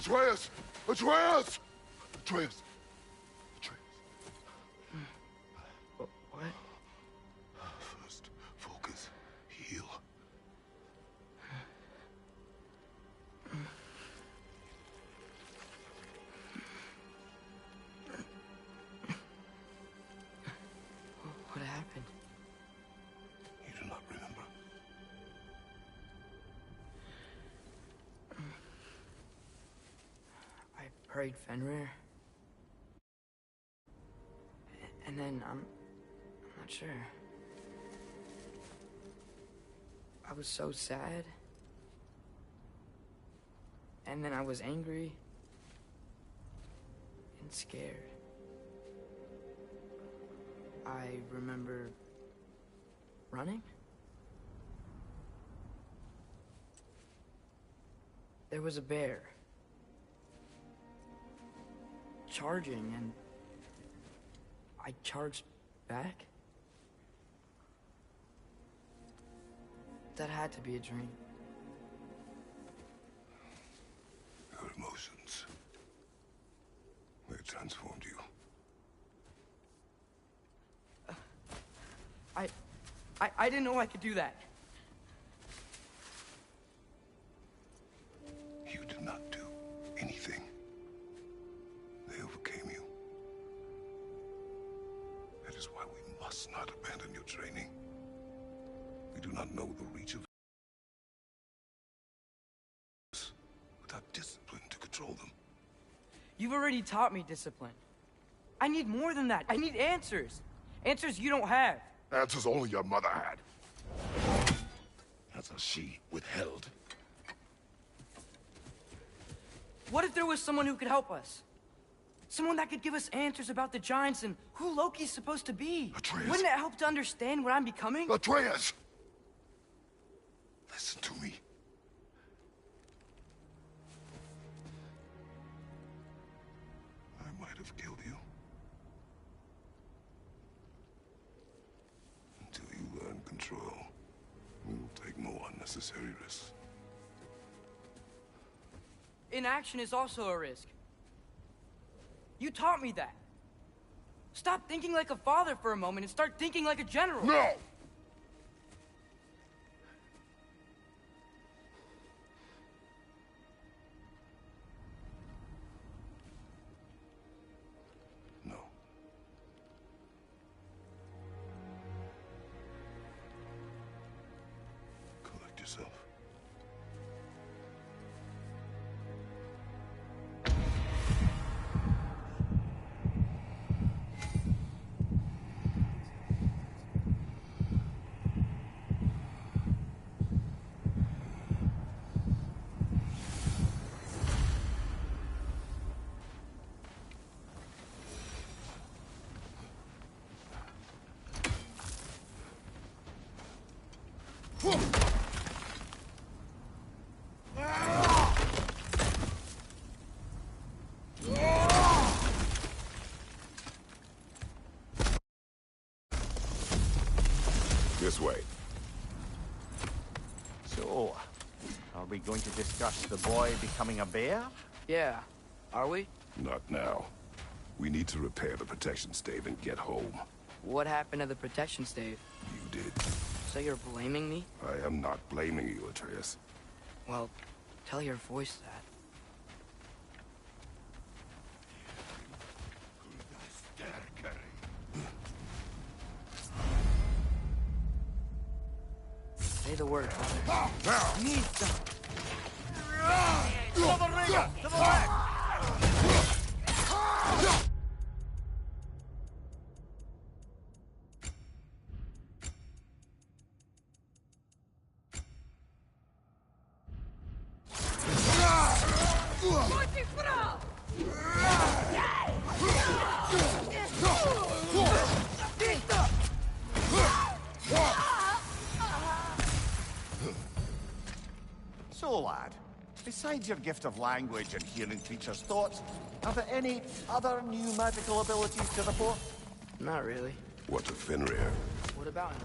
Atreus! Atreus! Atreus! Atreus. What? First, focus. Heal. What happened? You do not remember. I prayed Fenrir. And then I'm not sure. I was so sad. And then I was angry. And scared. I remember running. There was a bear. Charging, and I charged back. That had to be a dream. Your emotions. They transformed you. I didn't know I could do that. You did not do anything. They overcame you. That is why we must not abandon your training. We do not know the reach of this without discipline to control them. You've already taught me discipline. I need more than that. I need answers. Answers you don't have. Answers only your mother had. Answers she withheld. What if there was someone who could help us? Someone that could give us answers about the Giants and who Loki's supposed to be. Atreus. Wouldn't it help to understand what I'm becoming? Atreus! Listen to me. I might have killed you. Until you learn control, you will take no unnecessary risks. Inaction is also a risk. You taught me that. Stop thinking like a father for a moment and start thinking like a general. No! No. Collect yourself. This way. So, are we going to discuss the boy becoming a bear? Yeah, are we? Not now. We need to repair the protection stave and get home. What happened to the protection stave? You did. So you're blaming me? I am not blaming you, Atreus. Well, tell your voice that. Say the word, Father. Need some. To the ringer! To the left! So, lad, besides your gift of language and hearing creatures' thoughts, are there any other new magical abilities to report? Not really. What of Fenrir? What about him?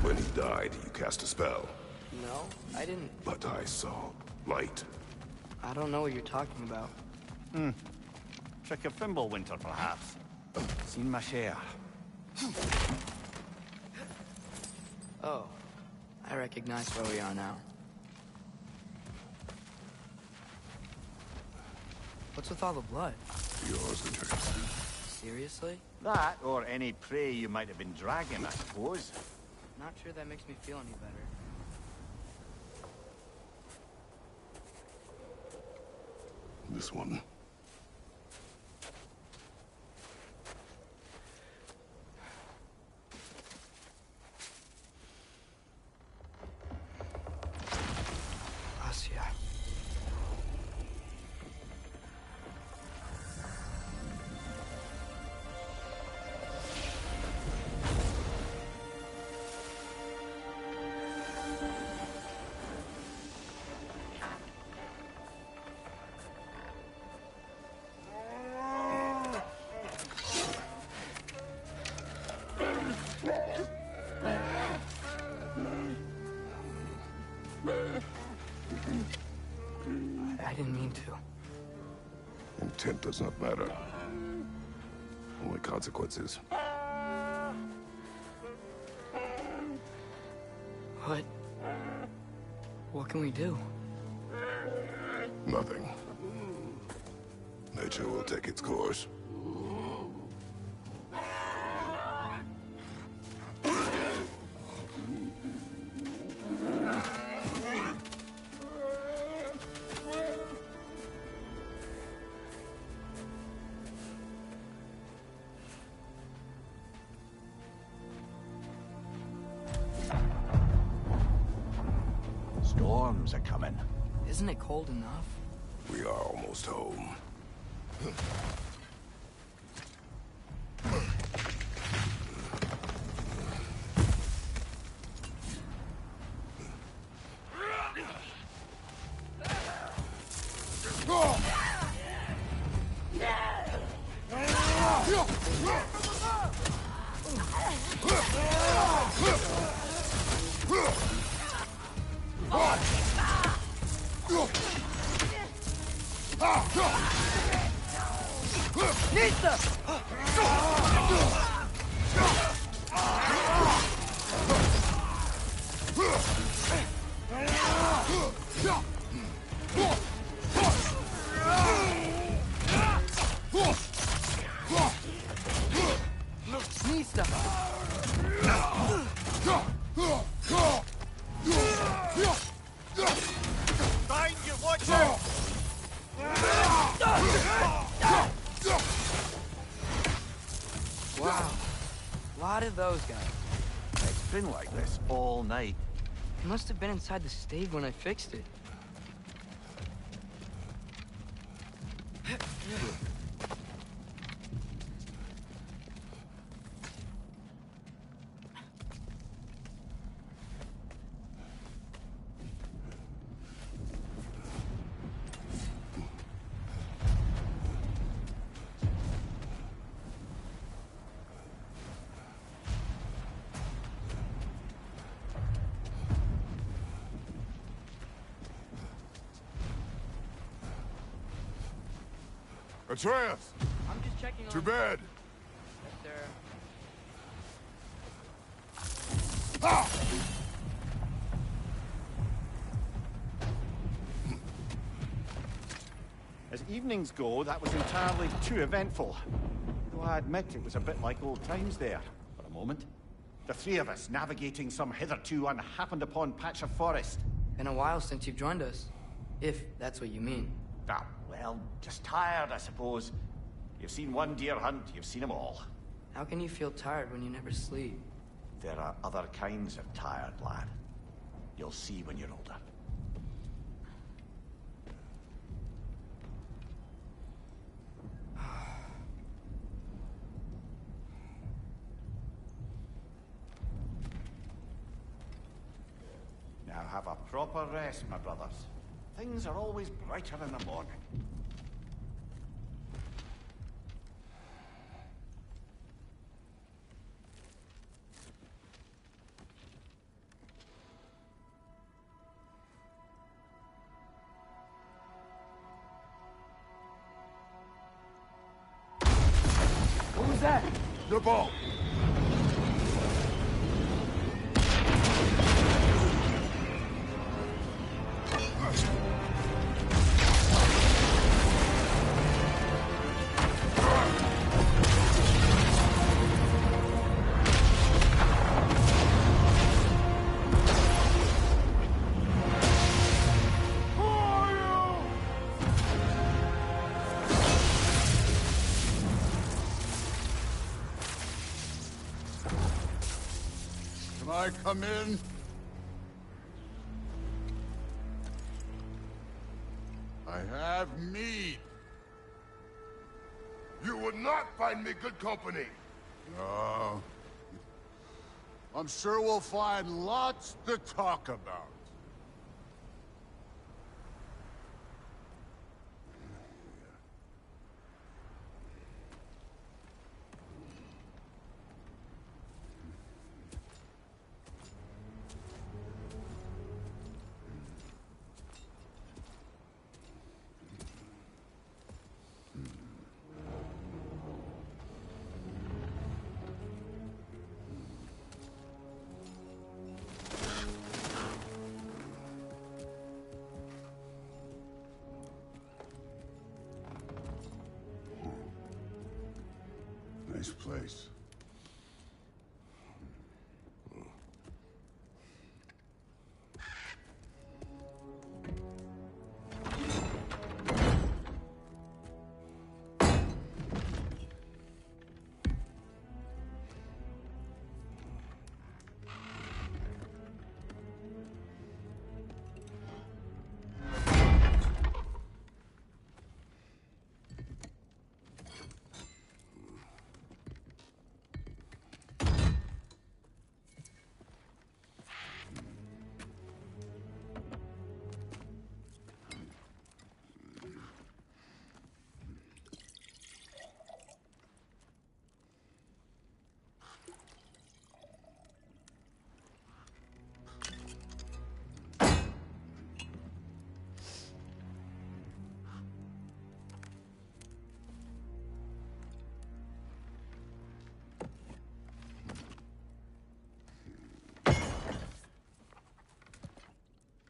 When he died, you cast a spell. No, I didn't. But I saw light. I don't know what you're talking about. Trick of Fimbulwinter, perhaps. Seen my share. Oh, I recognize where we are now. What's with all the blood? Yours, Atreus. Seriously? That, or any prey you might have been dragging, I suppose. Not sure that makes me feel any better. This one. Asya. I didn't mean to. Intent does not matter. Only consequences. What? What can we do? Nothing. Nature will take its course. Storms are coming. Isn't it cold enough? We are almost home. Nista! Find you, watch out! Wow. Lot of those guys. It's been like this all night. He must have been inside the stave when I fixed it. Atreus! I'm just checking on... To bed! Yes, sir. As evenings go, that was entirely too eventful. Though I admit it was a bit like old times there, for a moment. The three of us navigating some hitherto unhappened upon patch of forest. Been a while since you've joined us. If that's what you mean. Ah, well, just tired, I suppose. You've seen one deer hunt, you've seen them all. How can you feel tired when you never sleep? There are other kinds of tired, lad. You'll see when you're older. Now have a proper rest, my brothers. Things are always brighter in the morning. that? The ball! Can I come in? I have mead. You would not find me good company. No. I'm sure we'll find lots to talk about. Nice place.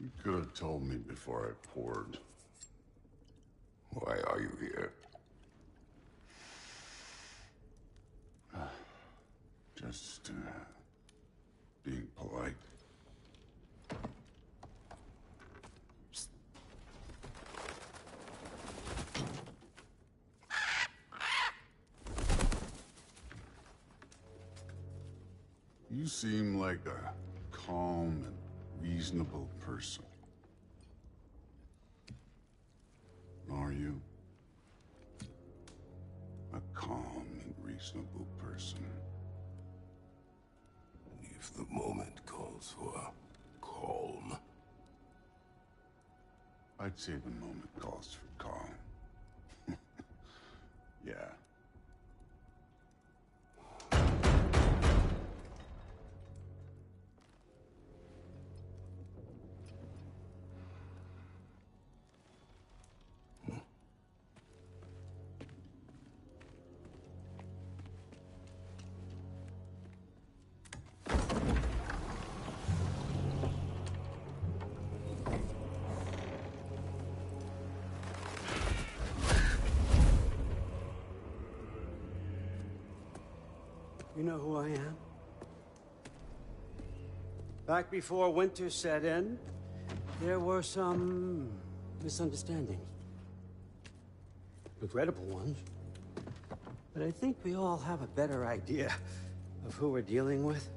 You could have told me before I poured. Why are you here? Just, being polite. You seem like a calm and reasonable person. Are you? A calm and reasonable person. If the moment calls for calm. I'd say the moment calls for calm. Yeah. You know who I am? Back before winter set in, there were some misunderstandings. Regrettable ones. But I think we all have a better idea of who we're dealing with.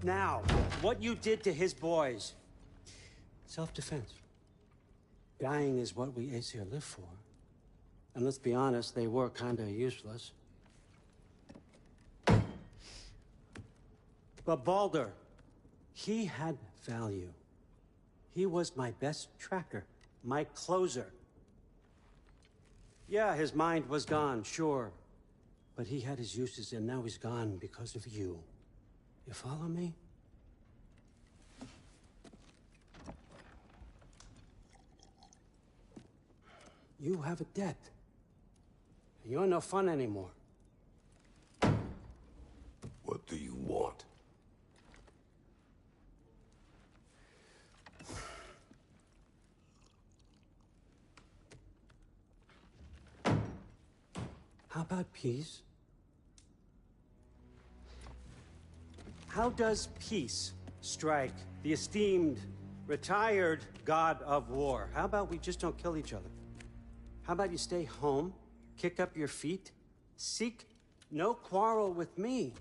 Now, what you did to his boys. Self-defense. Dying is what we Aesir live for. And let's be honest, they were kinda useless. But Baldur, he had value. He was my best tracker, my closer. Yeah, his mind was gone, sure. But he had his uses, and now he's gone because of you. You follow me? You have a debt. You're no fun anymore. about peace? How does peace strike the esteemed, retired god of war? How about we just don't kill each other? How about you stay home, kick up your feet, seek no quarrel with me,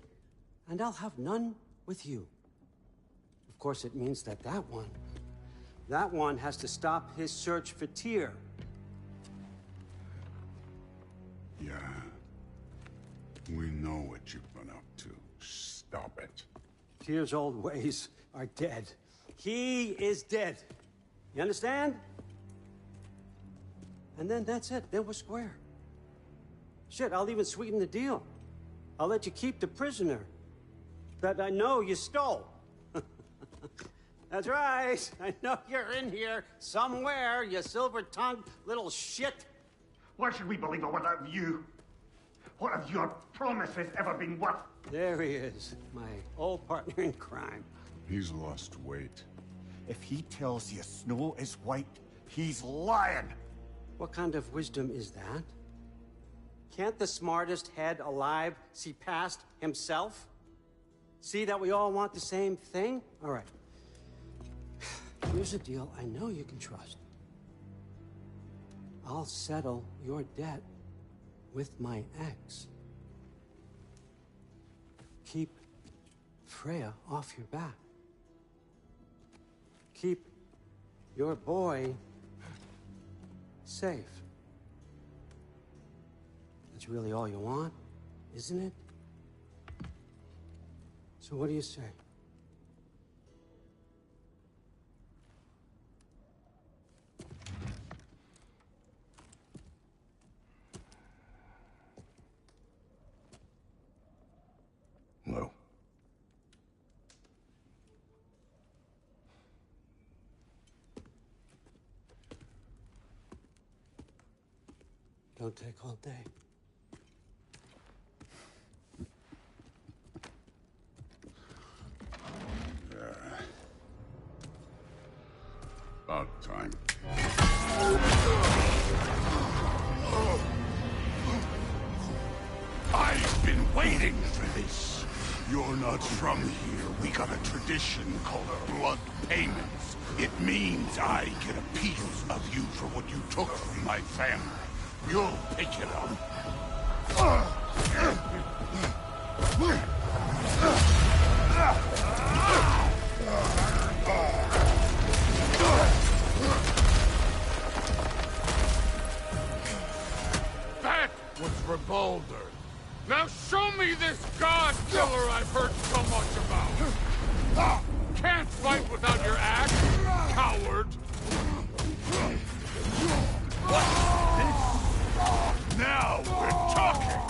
and I'll have none with you. Of course, it means that that one has to stop his search for Tyr. Yeah. We know what you've been up to. Stop it. Tyr's old ways are dead. He is dead. You understand? And then that's it. Then we're square. Shit, I'll even sweeten the deal. I'll let you keep the prisoner that I know you stole. That's right. I know you're in here somewhere, you silver-tongued little shit. Why should we believe a word out of you? What have your promises ever been worth? There he is, my old partner in crime. He's lost weight. If he tells you snow is white, he's lying. What kind of wisdom is that? Can't the smartest head alive see past himself? See that we all want the same thing? All right. Here's a deal I know you can trust. I'll settle your debt with my ex. Keep Freya off your back. Keep your boy safe. That's really all you want, isn't it? So what do you say? No. Don't take all day. About time. I've been waiting for this. You're not from here. We got a tradition called blood payments. It means I get a piece of you for what you took from my family. You'll pick it up. That was for Baldur. Now show me this god killer I've heard so much about. Can't fight without your axe, coward. What's this? Now we're talking.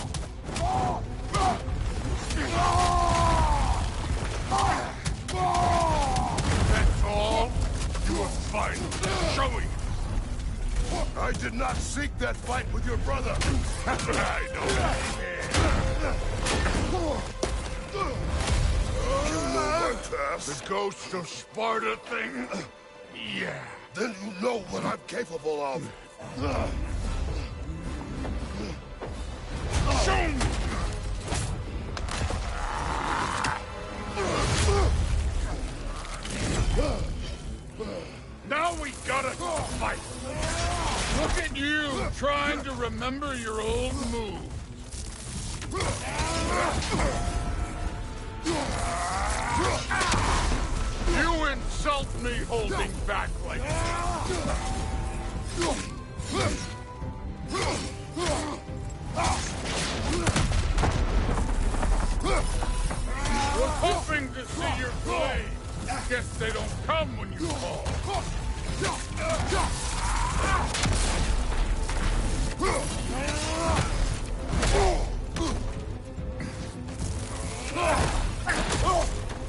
That's all? You are fine. Showing. I did not seek that fight with your brother. I know that. The ghost of Sparta thing? Yeah. Then you know what I'm capable of. Show me! Now we gotta fight! Look at you, trying to remember your old move. You insult me holding back like that. Was hoping to see your blade. Guess they don't come when you call.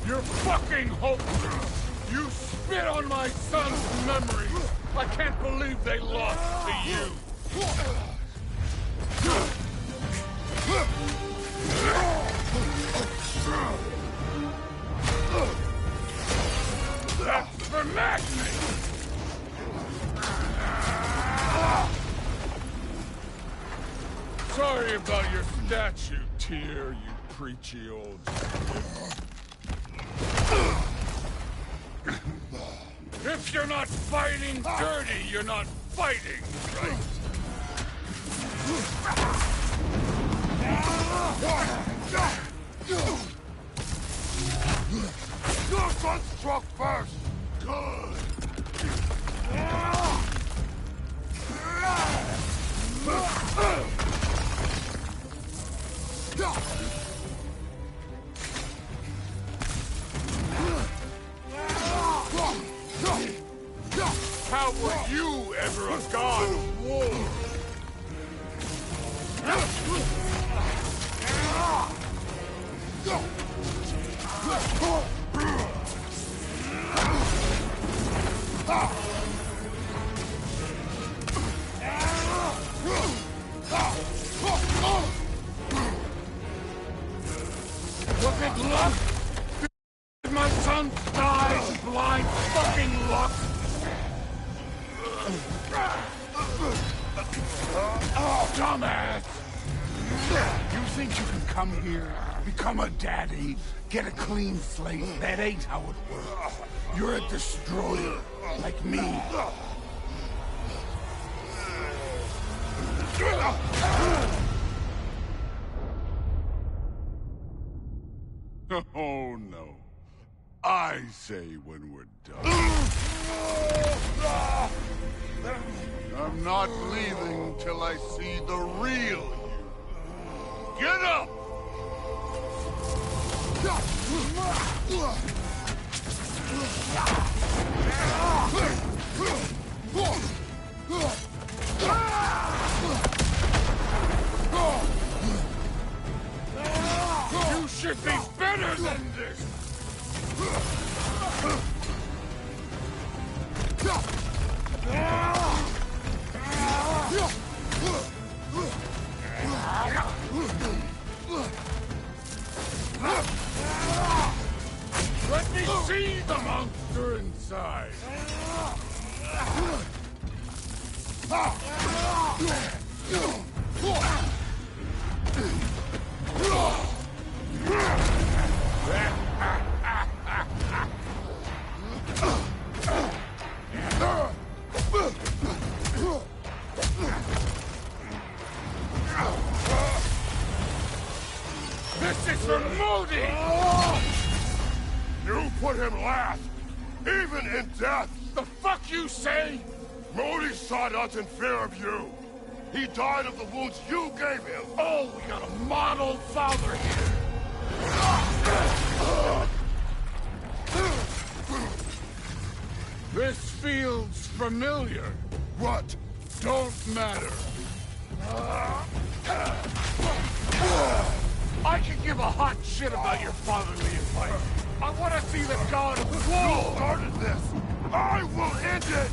You're fucking hopeless! You spit on my son's memories! I can't believe they lost to you! That's for madness! Sorry about your statue, Tyr, you preachy old If you're not fighting dirty, you're not fighting, right? Your son struck first! Good! How were you ever a god of war? Was it luck? Did my son die blind fucking luck? Dumbass! You think you can come here, become a daddy, get a clean slate? That ain't how it works. You're a destroyer, like me. Oh, no. I say when we're done. I'm not leaving till I see the real you. Get up! You should be better than this! Let me see the monster inside! This is for Modi! You put him last, even in death! The fuck you say? Modi sought us in fear of you. He died of the wounds you gave him. Oh, we got a model father here. This feels familiar. What? Don't matter. I can give a hot shit about your fatherly advice. I want to see the god of war. You started this. I will end it.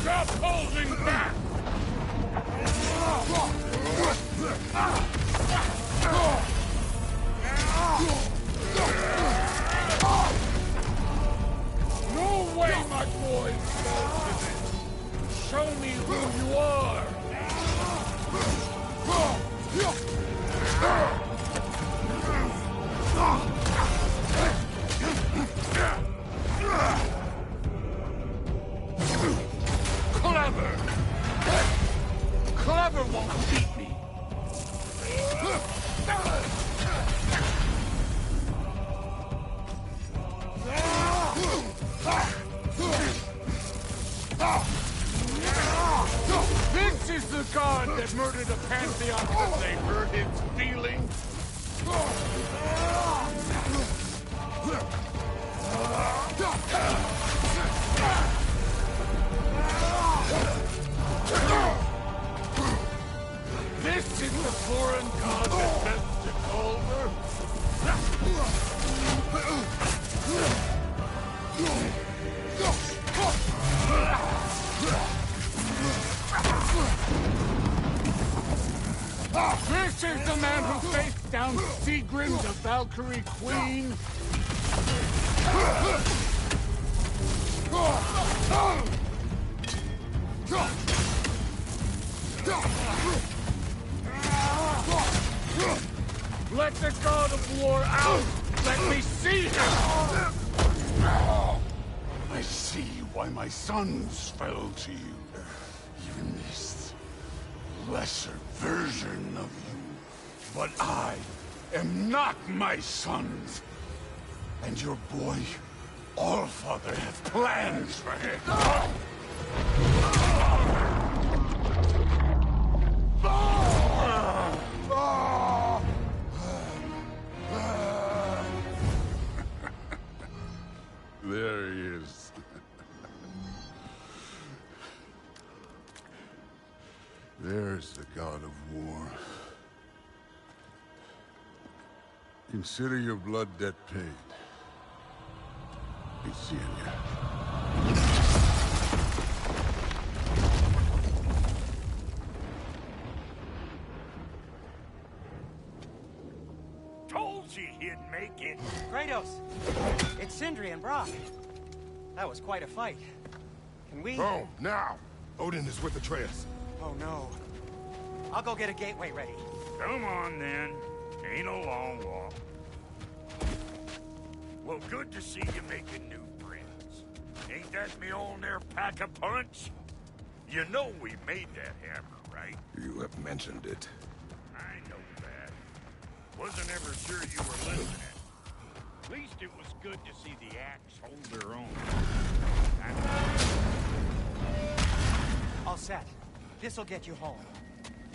Stop holding back! No way, my boy! Show me who you are! Clever! Clever won't beat me! This is the god that murdered a pantheon because they hurt his feelings? This is the foreign god that best took over? This is the man who faced down Sigrun, the Valkyrie Queen. Let the God of War out! Let me see him! I see why my sons fell to you. Even this lesser version of you. But I am not my sons. And your boy, Allfather, has plans for him. There he is. There's the God of War. Consider your blood debt paid. Be seeing you. Told you he'd make it. Kratos! It's Sindri and Brock. That was quite a fight. Can we... Oh, now! Odin is with Atreus. Oh, no. I'll go get a gateway ready. Come on, then. Ain't a long walk. Well, good to see you making new friends. Ain't that me old near pack a punch? You know we made that hammer, right? You have mentioned it. I know that. Wasn't ever sure you were listening. At least it was good to see the axe hold their own. All set. This'll get you home.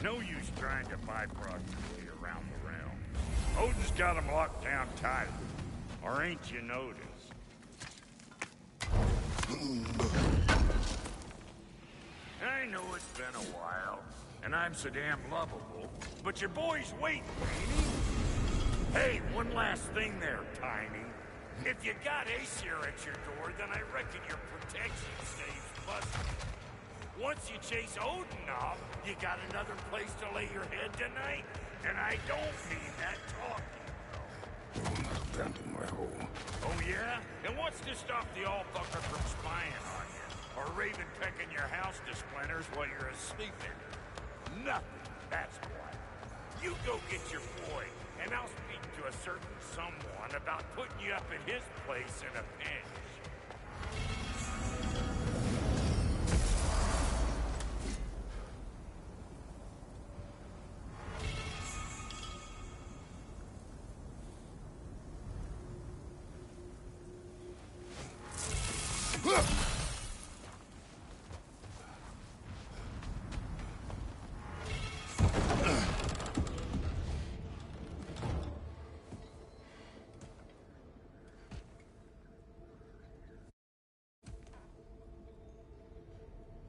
No use trying to Bifrost your way around the realm. Odin's got him locked down tight. Or ain't you noticed? I know it's been a while, and I'm so damn lovable, but your boy's waiting, ain't he? Hey, one last thing there, Tiny. If you got Aesir at your door, then I reckon your protection stays busted. Once you chase Odin off, you got another place to lay your head tonight? And I don't mean that talking, though. I will not abandon my home. Oh, yeah? And what's to stop the all-fucker from spying on you? Or Raven pecking your house to splinters while you're asleep in it? Nothing, that's why. You go get your boy, and I'll speak to a certain someone about putting you up at his place in a pinch.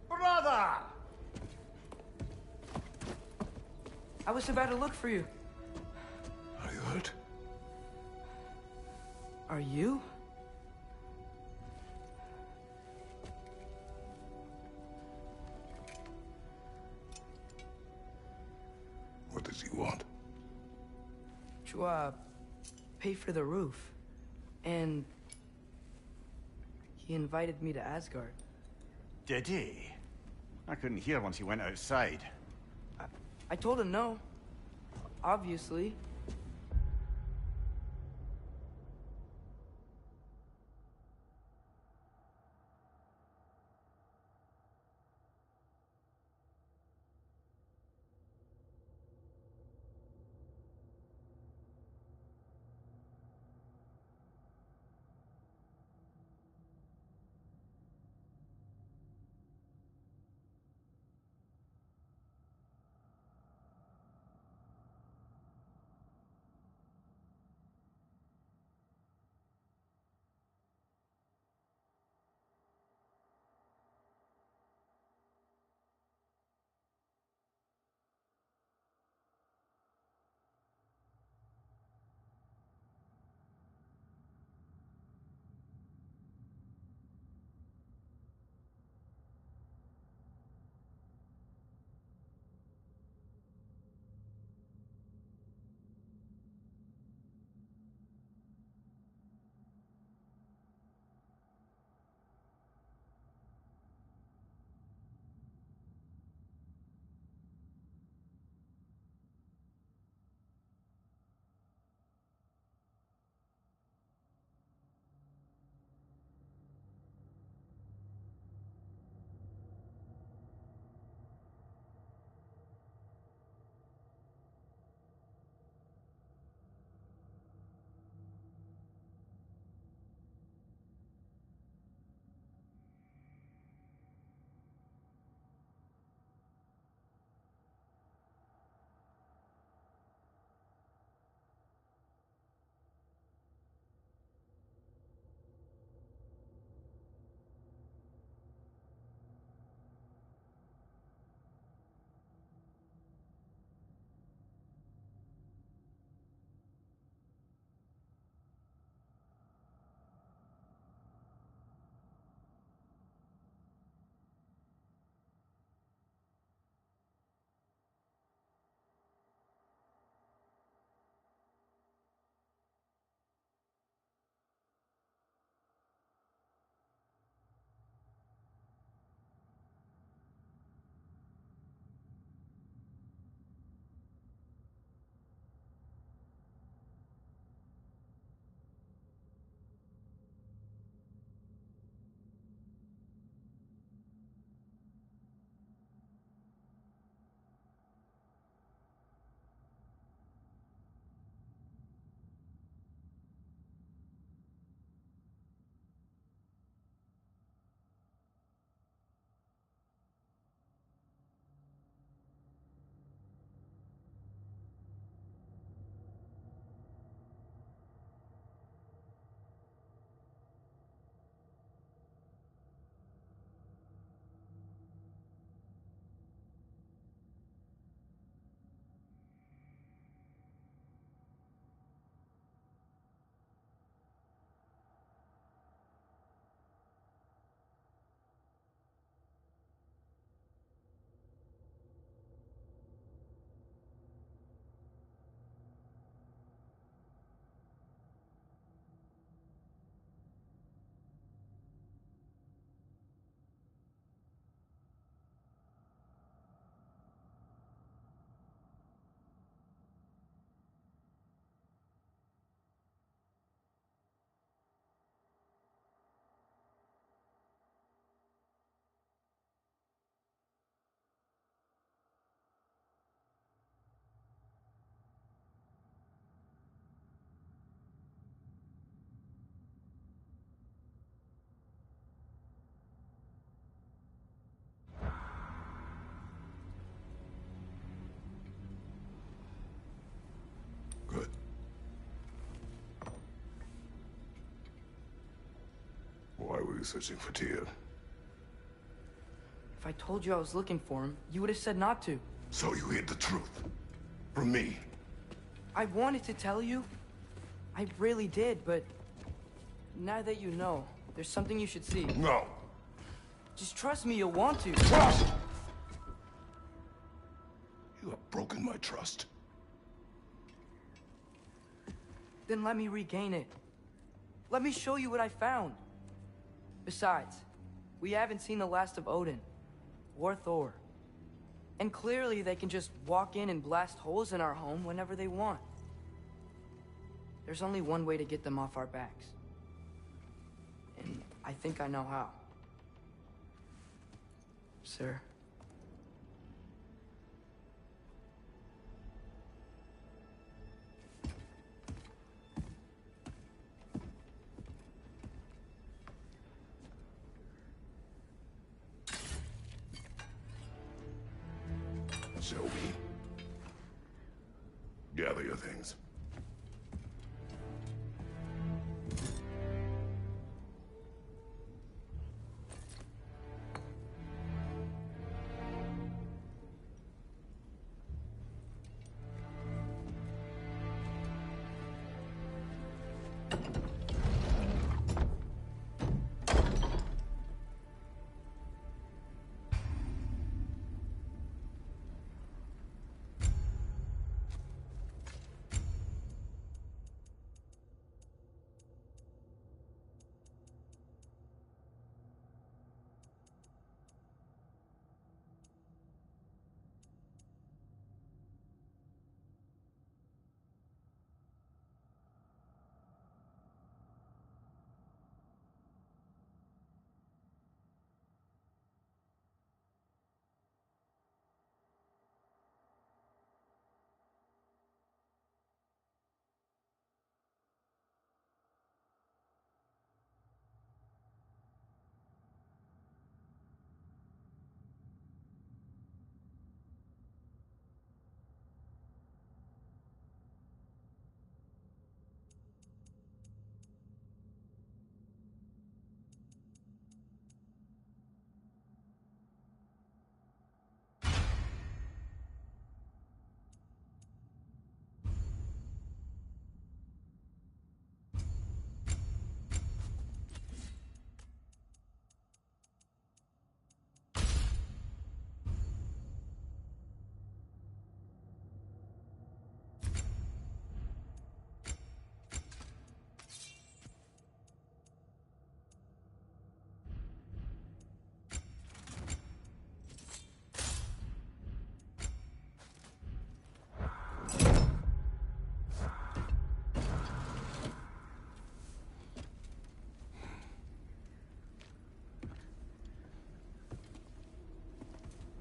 Brother! I was about to look for you. Are you hurt? Are you? What does he want? To, pay for the roof. And... he invited me to Asgard. Did he? I couldn't hear once he went outside. I told him no. Obviously. were you searching for Tyr? If I told you I was looking for him, you would have said not to. So you hid the truth. From me. I wanted to tell you. I really did, but now that you know, there's something you should see. No. Just trust me, you'll want to. Trust! You have broken my trust. Then let me regain it. Let me show you what I found. Besides, we haven't seen the last of Odin. Or Thor. And clearly they can just walk in and blast holes in our home whenever they want. There's only one way to get them off our backs. And I think I know how. Sir? Show me. Gather your things.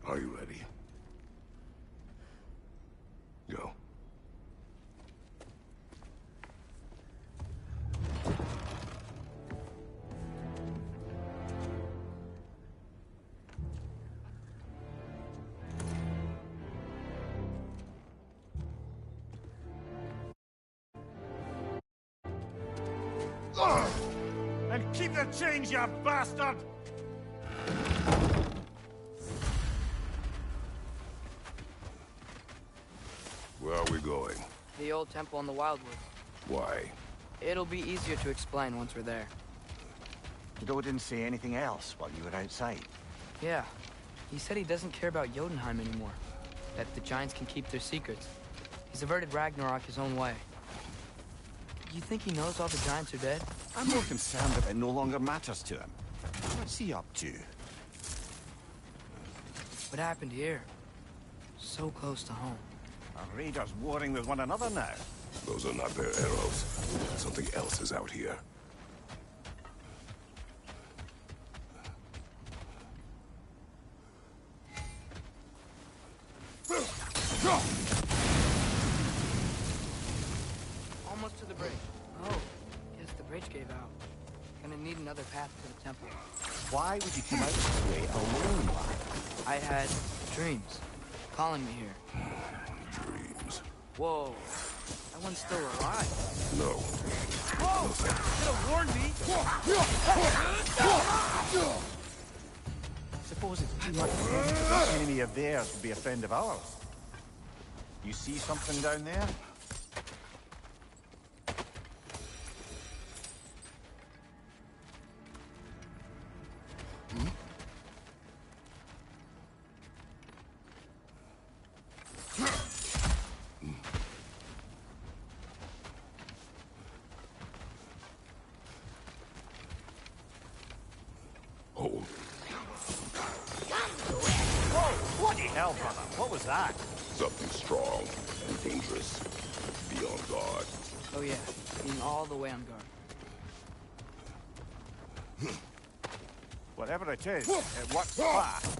Are you ready? Go. And keep the change, you bastard! Where are we going? The old temple in the Wildwoods. Why? It'll be easier to explain once we're there. Did Odin say anything else while you were outside? Yeah. He said he doesn't care about Jotunheim anymore. That the Giants can keep their secrets. He's averted Ragnarok his own way. You think he knows all the Giants are dead? I'm more concerned that it no longer matters to him. What's he up to? What happened here? So close to home. Are raiders warring with one another now? Those are not their arrows. Something else is out here. Almost to the bridge. Oh, guess the bridge gave out. Gonna need another path to the temple. Why would you come out this way alone, lad? I had dreams calling me here. Dreams. Whoa, that one's still alive. No. Whoa! Could have warned me. Suppose it's too much for an enemy of theirs would be a friend of ours. You see something down there? Hold. Bloody hell, brother. What was that? Something strong and dangerous. Be on guard. Oh yeah, being all the way on guard. Whatever it is, it works fast.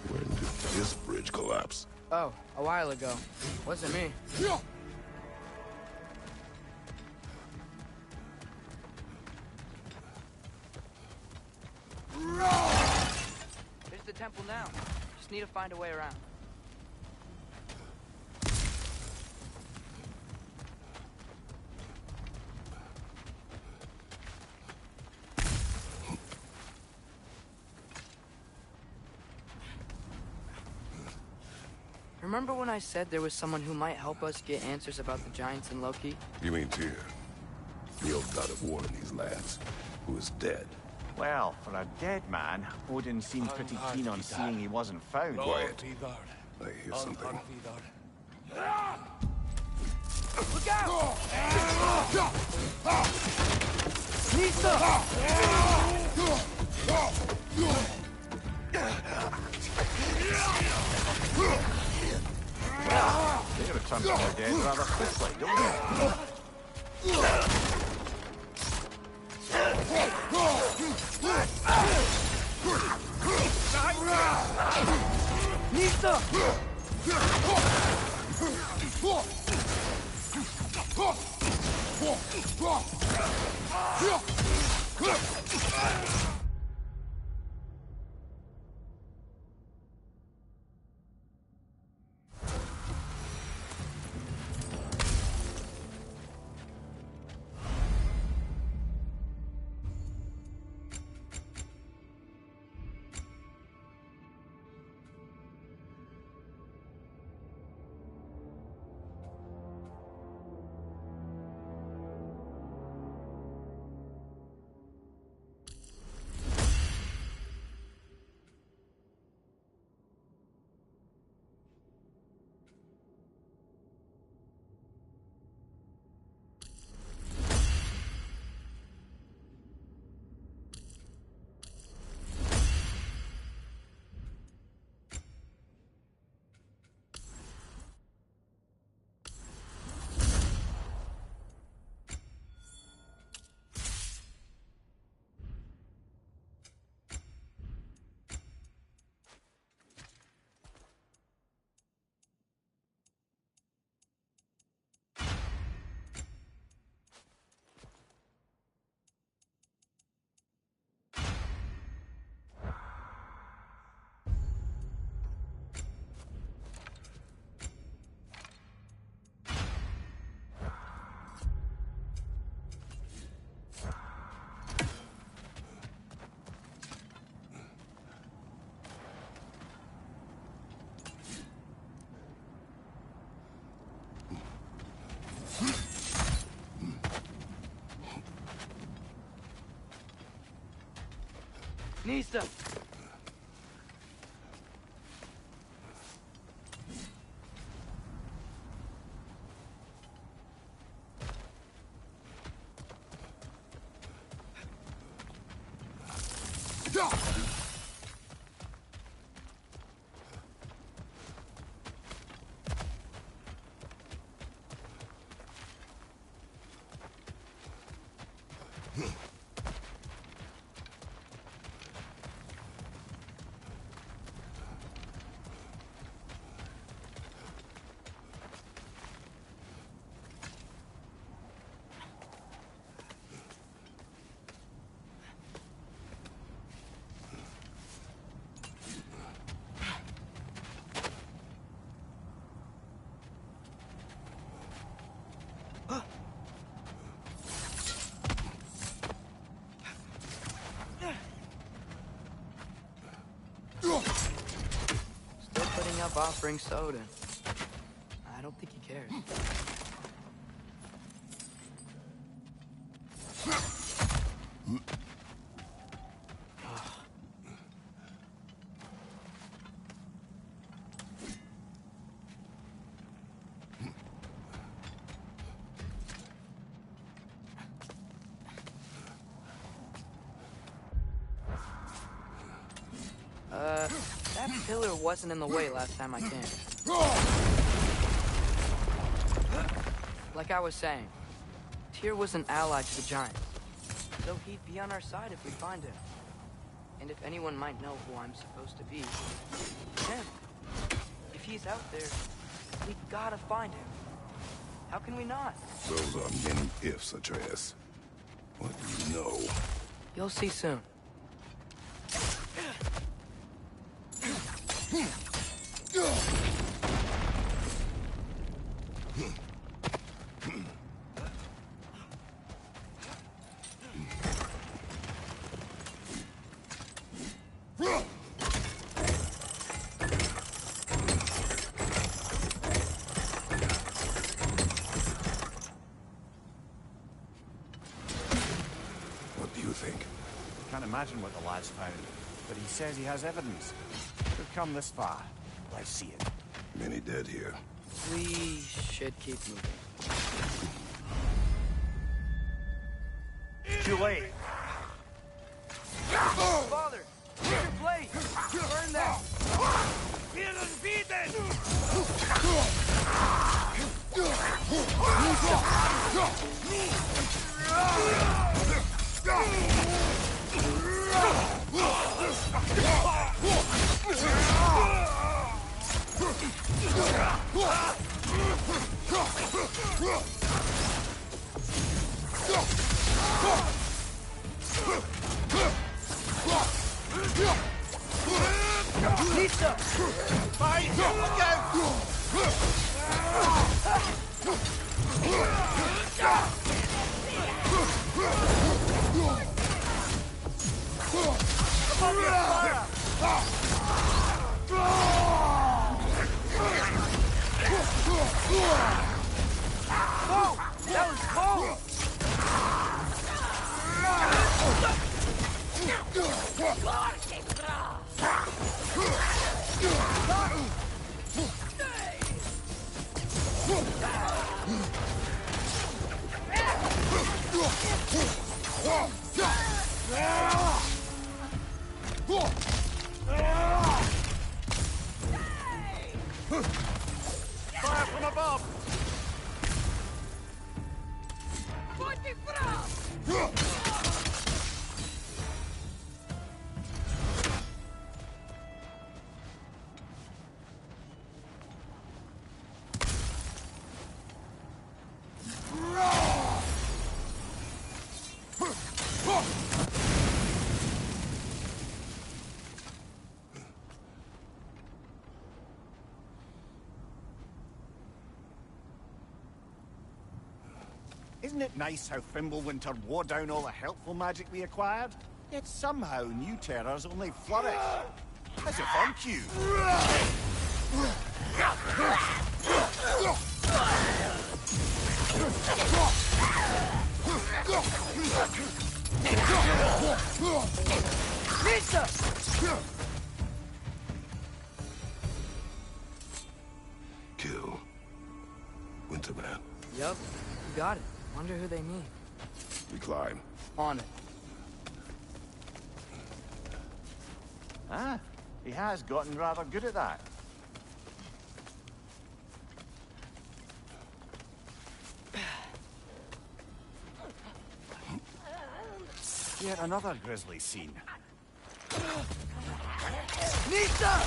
When did this bridge collapse? Oh, a while ago. Wasn't me. There's the temple now. Just need to find a way around. Remember when I said there was someone who might help us get answers about the Giants and Loki? You mean Tyr? Neil's died of one of these lads, who is dead. Well, for a dead man, Odin seemed pretty keen on seeing he wasn't found. Quiet. I hear something. Look out! Nisa! They return to their dead rather quickly, don't they? Nisa! Nisa! Go! Still putting up offerings to Odin. I don't think he cares. That pillar wasn't in the way last time I came. Like I was saying, Tyr was an ally to the Giants, so he'd be on our side if we find him. And if anyone might know who I'm supposed to be, it's him. If he's out there, we gotta find him. How can we not? Those are many ifs, Atreus. What do you know? You'll see soon. What do you think? Can't imagine what the lad's found, but he says he has evidence. We've come this far. Let's see it. Many dead here. We should keep moving. Too late. Father, use your blade! Burn that! Lisa! Fine! Look out! Whoa! That was cold! Fire from above! Isn't it nice how Fimbulwinter wore down all the helpful magic we acquired? Yet somehow new terrors only flourish. As if on cue. Lisa! Kill. Winterman. Yup, you got it. Wonder who they mean. We climb. On it. Ah, he has gotten rather good at that. Yet another grisly scene. Nita!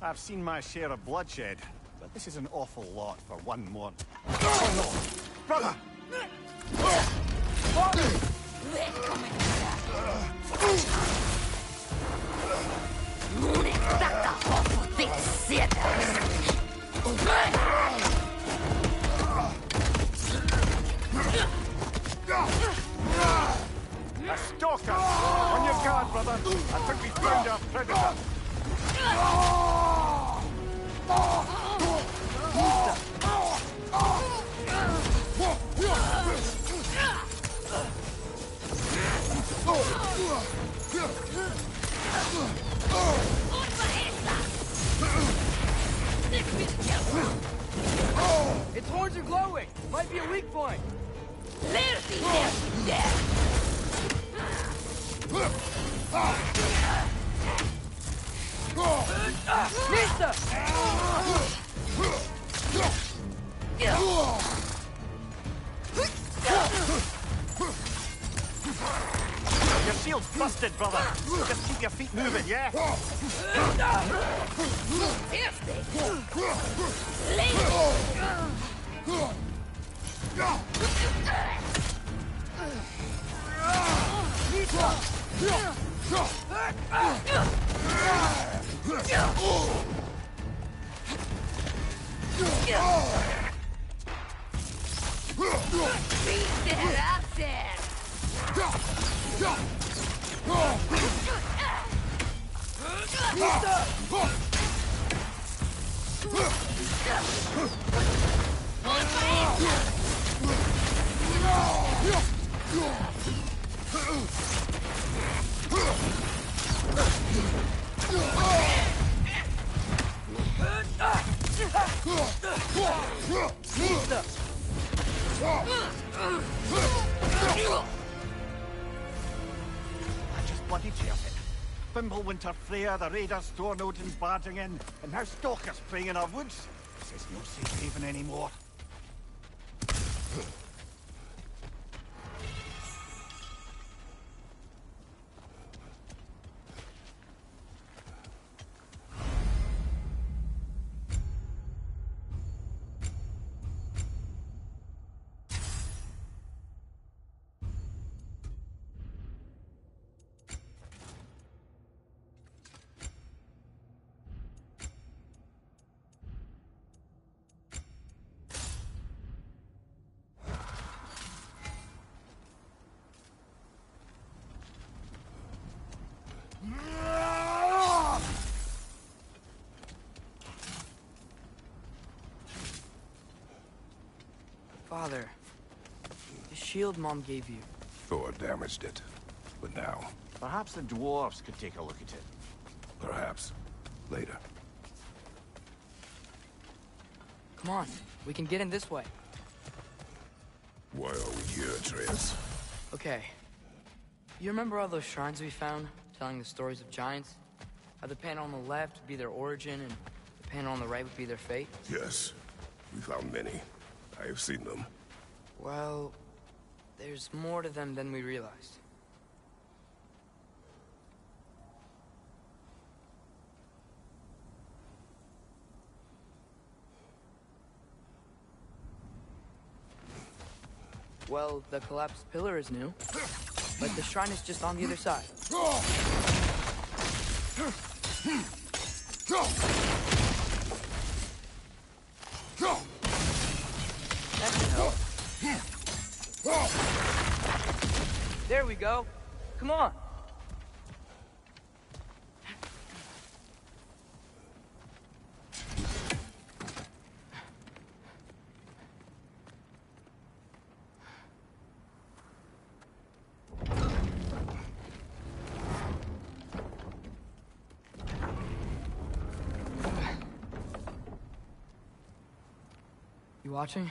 I've seen my share of bloodshed, but this is an awful lot for one more. Oh no! Brother! A stalker! On your guard, brother! I think we found our predator! Its horns are glowing! Might be a weak point! Nista! Your shield's busted, brother! Just keep your feet moving, yeah? I just bloody chaff it. Fimbulwinter Freya, the raiders, Stornodens barging in, and now stalkers preying in our woods. This is no safe haven anymore. Father, the shield Mom gave you. Thor damaged it. But now, Perhaps the dwarves could take a look at it. perhaps, later. Come on, we can get in this way. Why are we here, Atreus? Okay. You remember all those shrines we found, telling the stories of giants? How the panel on the left would be their origin, and the panel on the right would be their fate? Yes, we found many. I have seen them. Well, there's more to them than we realized. Well, the collapsed pillar is new, but the shrine is just on the other side. That should help. There we go. Come on. You watching?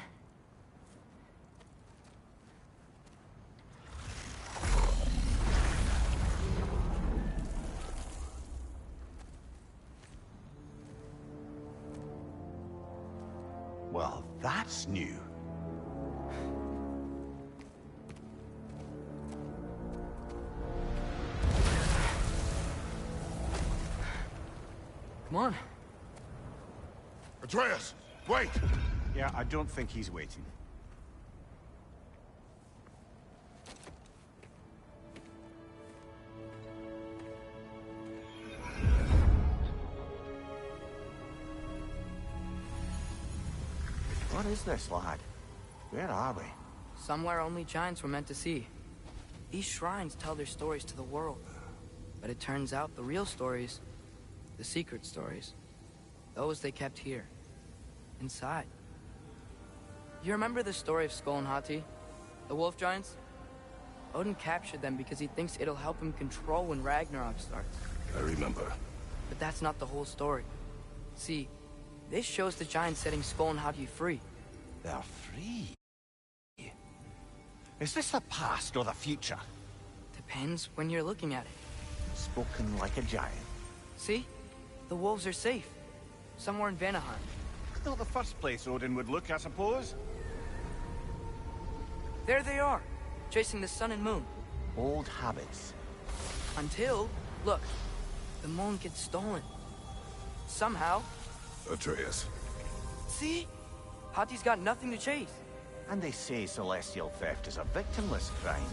Well, that's new. Come on. Atreus, wait! Yeah, I don't think he's waiting. What is this, lad? Where are we? Somewhere only giants were meant to see. These shrines tell their stories to the world. But it turns out the real stories, the secret stories, those they kept here, inside. You remember the story of Skoll and Hati? The wolf giants? Odin captured them because he thinks it'll help him control when Ragnarok starts. I remember. But that's not the whole story. See, this shows the giants setting Skoll and Hati free. They're free. Is this the past or the future? Depends when you're looking at it. Spoken like a giant. See? The wolves are safe. Somewhere in Vanaheim. Not the first place Odin would look, I suppose. There they are, chasing the sun and moon. Old habits. Until, look, the moon gets stolen. Somehow. Atreus. See? Hati's got nothing to chase. And they say celestial theft is a victimless crime.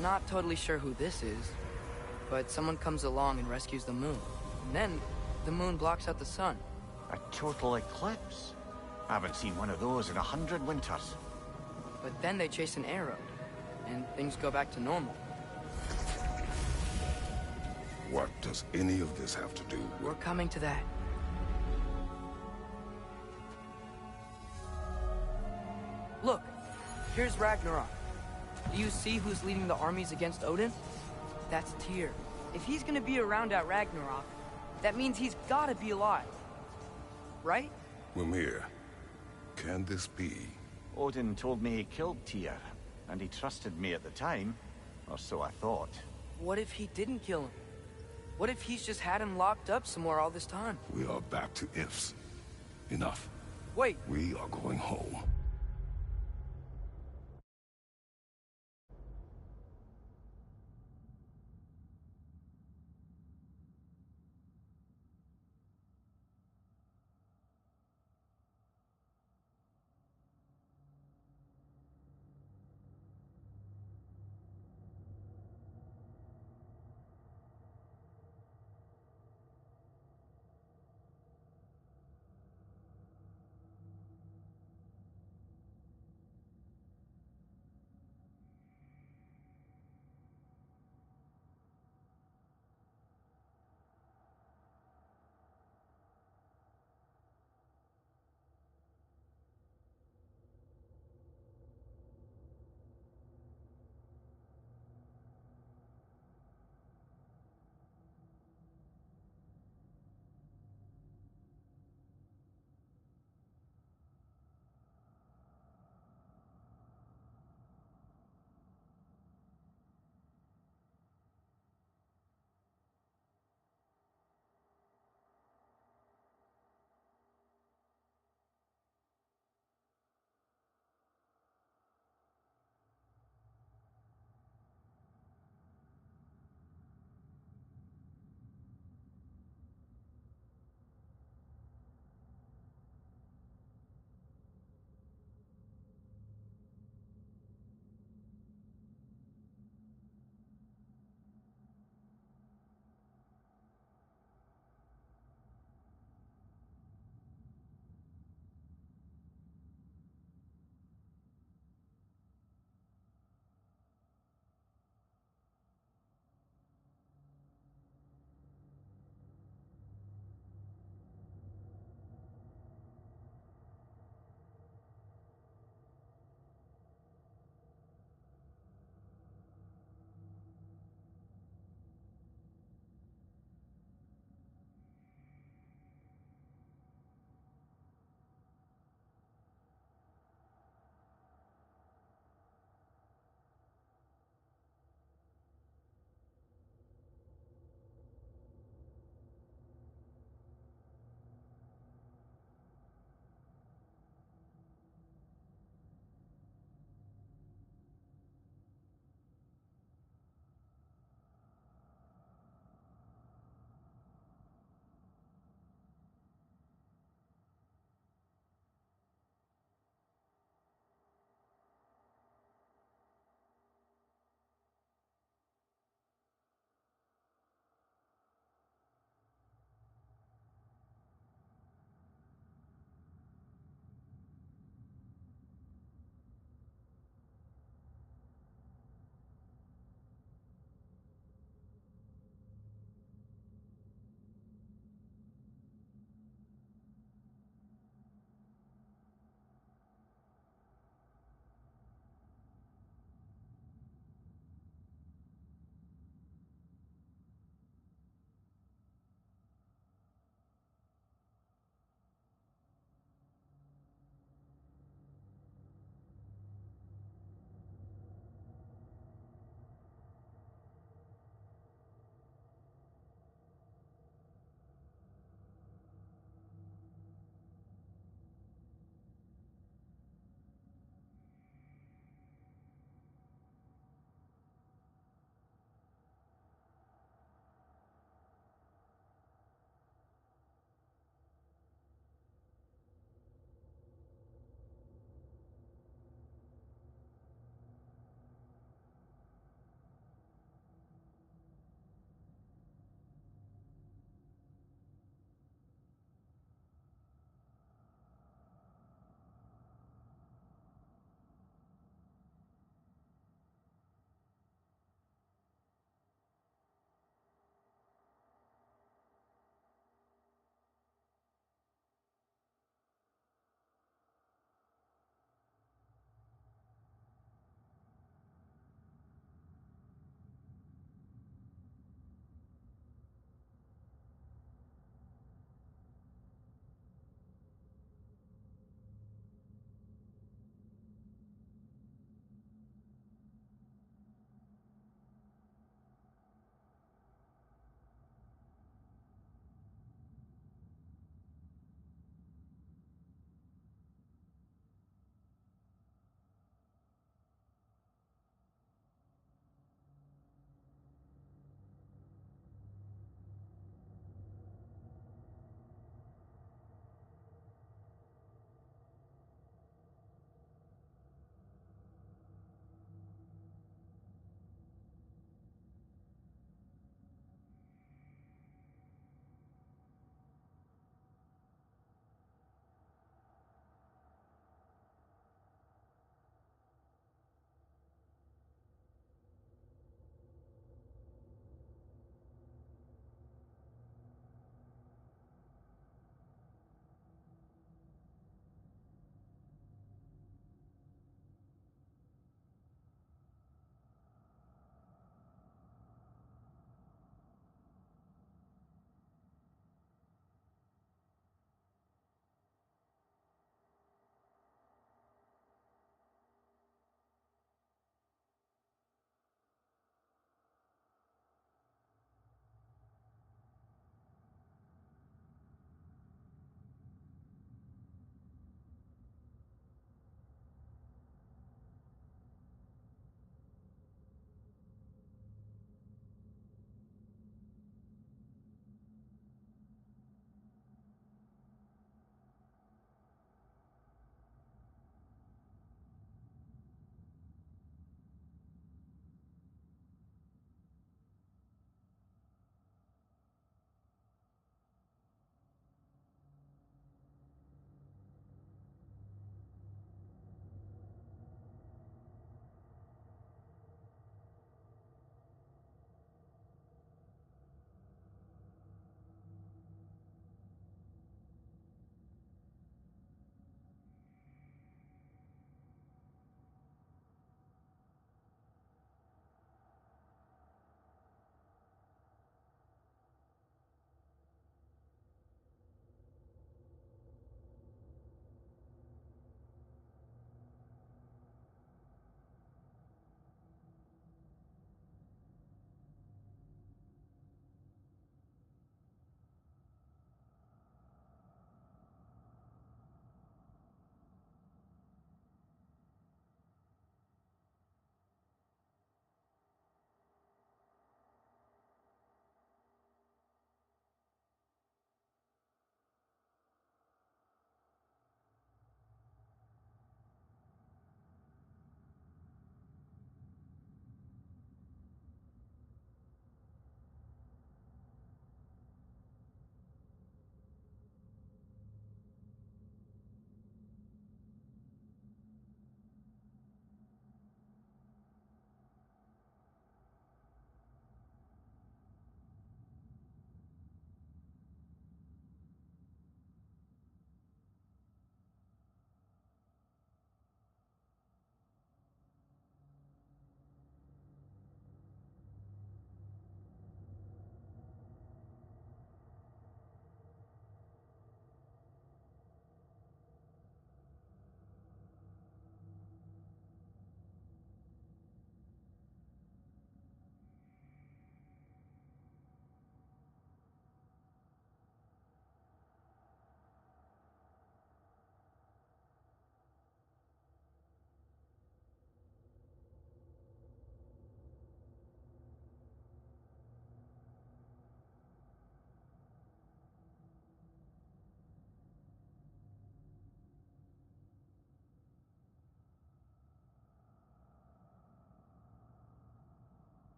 Not totally sure who this is, but someone comes along and rescues the moon. And then, the moon blocks out the sun. A total eclipse. I haven't seen one of those in 100 winters. But then they chase an arrow, and things go back to normal. What does any of this have to do with... We're coming to that. Look, here's Ragnarok. Do you see who's leading the armies against Odin? That's Tyr. If he's gonna be around at Ragnarok, that means he's gotta be alive. Right? Mimir, can this be? Odin told me he killed Tyr, and he trusted me at the time, or so I thought. What if he didn't kill him? What if he's just had him locked up somewhere all this time? We are back to ifs. Enough. Wait, We are going home.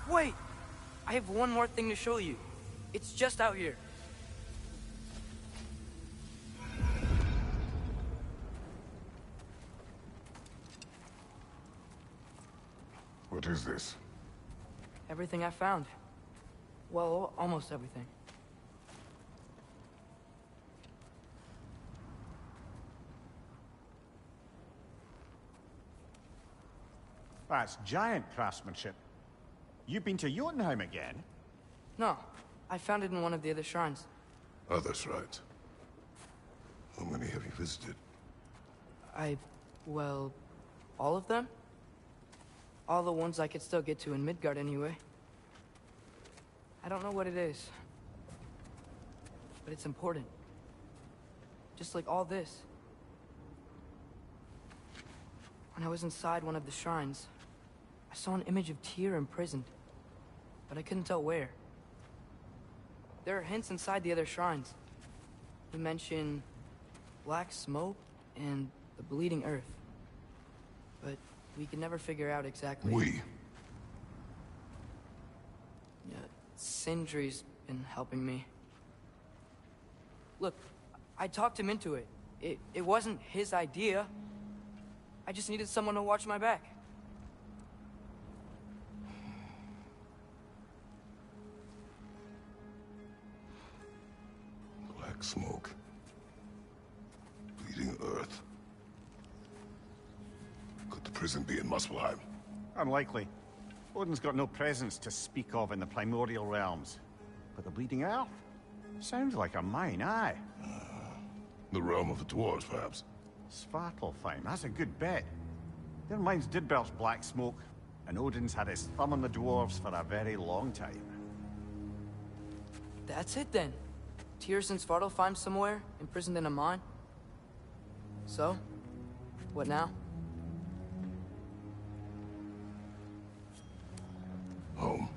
Wait! I have one more thing to show you. It's just out here. What is this? Everything I found. Well, almost everything. That's giant craftsmanship. You've been to Jotunheim again? No, I found it in one of the other shrines. Other shrines. How many have you visited? Well, all of them? All the ones I could still get to in Midgard anyway. I don't know what it is. But it's important. Just like all this. When I was inside one of the shrines, I saw an image of Tyr imprisoned. But I couldn't tell where. There are hints inside the other shrines. They mention black smoke and the bleeding earth. But we can never figure out exactly... We? Yeah, Sindri's been helping me. Look, I talked him into it. It wasn't his idea. I just needed someone to watch my back. Black smoke. Bleeding earth. Could the prison be in Muspelheim? Unlikely. Odin's got no presence to speak of in the primordial realms. But the Bleeding Earth? Sounds like a mine, aye. The realm of the dwarves, perhaps? Svartalfheim, that's a good bet. Their mines did burst black smoke, and Odin's had his thumb on the dwarves for a very long time. That's it then. Tyr's in Svartalfheim somewhere, imprisoned in a mine. So, what now? Home.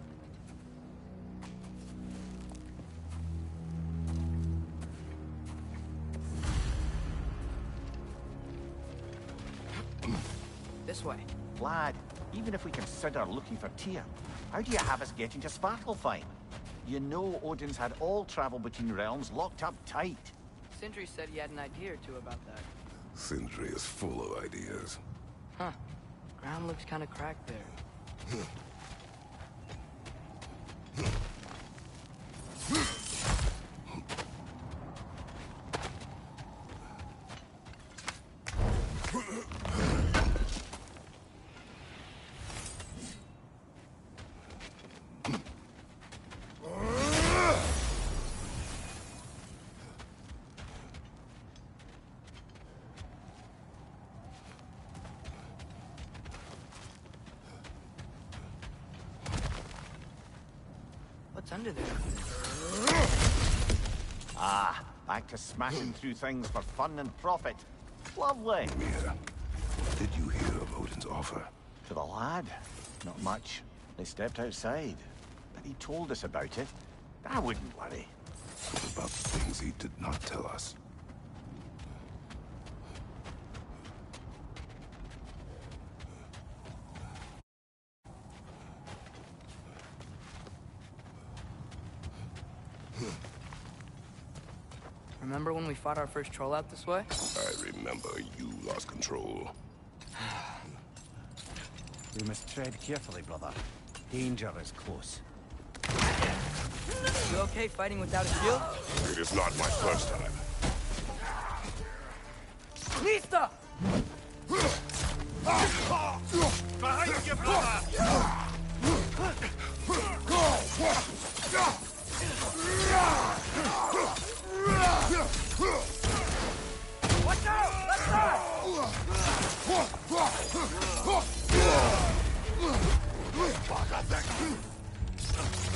This way. Lad, even if we consider looking for Tyr, how do you have us getting to Svartalfheim? You know Odin's had all travel between realms locked up tight. Sindri said he had an idea or two about that. Sindri is full of ideas. Huh. Ground looks kind of cracked there. What's under there? Ah, back to smashing through things for fun and profit. Lovely. Mira, what did you hear of Odin's offer? To the lad? Not much. They stepped outside. But he told us about it. I wouldn't worry. What about the things he did not tell us? Remember when we fought our first troll out this way? I remember you lost control. We must tread carefully, brother. Danger is close. You okay fighting without a shield? It is not my first time. Lista! Behind you, brother! Watch out! Left side!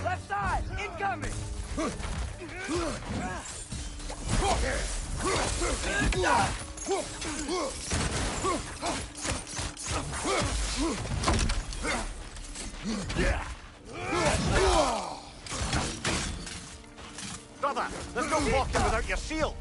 Left side! Incoming! Brother, there's no walking without your shield!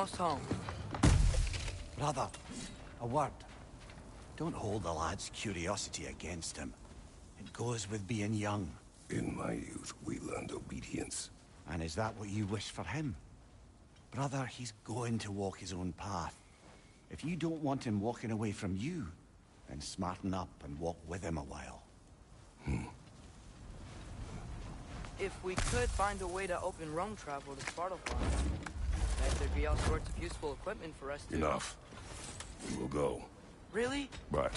almost home. Brother, a word. Don't hold the lad's curiosity against him. It goes with being young. In my youth, we learned obedience. And is that what you wish for him? Brother, he's going to walk his own path. If you don't want him walking away from you, then smarten up and walk with him a while. If we could find a way to open roam travel to Svartalfheim, bet there'd be all sorts of useful equipment for us to... Enough. We will go. Really? But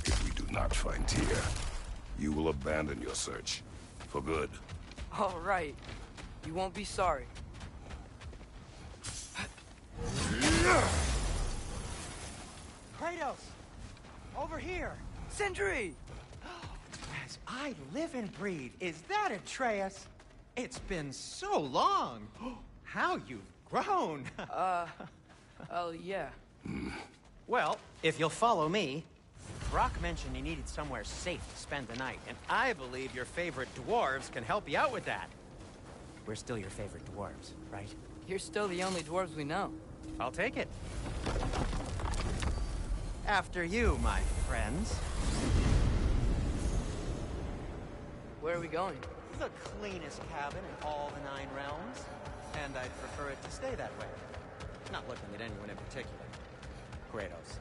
if we do not find Tyr, you will abandon your search. For good. All right. You won't be sorry. Kratos! Over here! Sindri! As I live and breathe, is that Atreus? It's been so long! How you've grown! Oh, yeah. Well, if you'll follow me, Brock mentioned he needed somewhere safe to spend the night, and I believe your favorite dwarves can help you out with that. We're still your favorite dwarves, right? You're still the only dwarves we know. I'll take it. After you, my friends. Where are we going? The cleanest cabin in all the 9 realms. And I'd prefer it to stay that way. Not looking at anyone in particular. Kratos.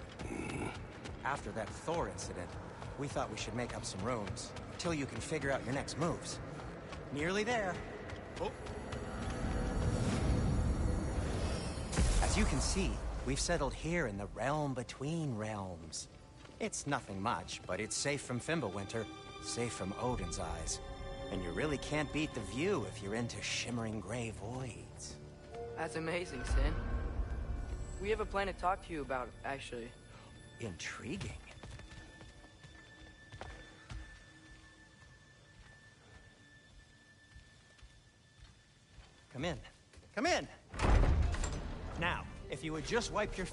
After that Thor incident, we thought we should make up some rooms, till you can figure out your next moves. Nearly there. Oh. As you can see, we've settled here in the realm between realms. It's nothing much, but it's safe from Fimbulwinter, safe from Odin's eyes. And you really can't beat the view if you're into shimmering gray voids. That's amazing, Sin. We have a plan to talk to you about, actually. Intriguing. Come in. Come in! Now, if you would just wipe your...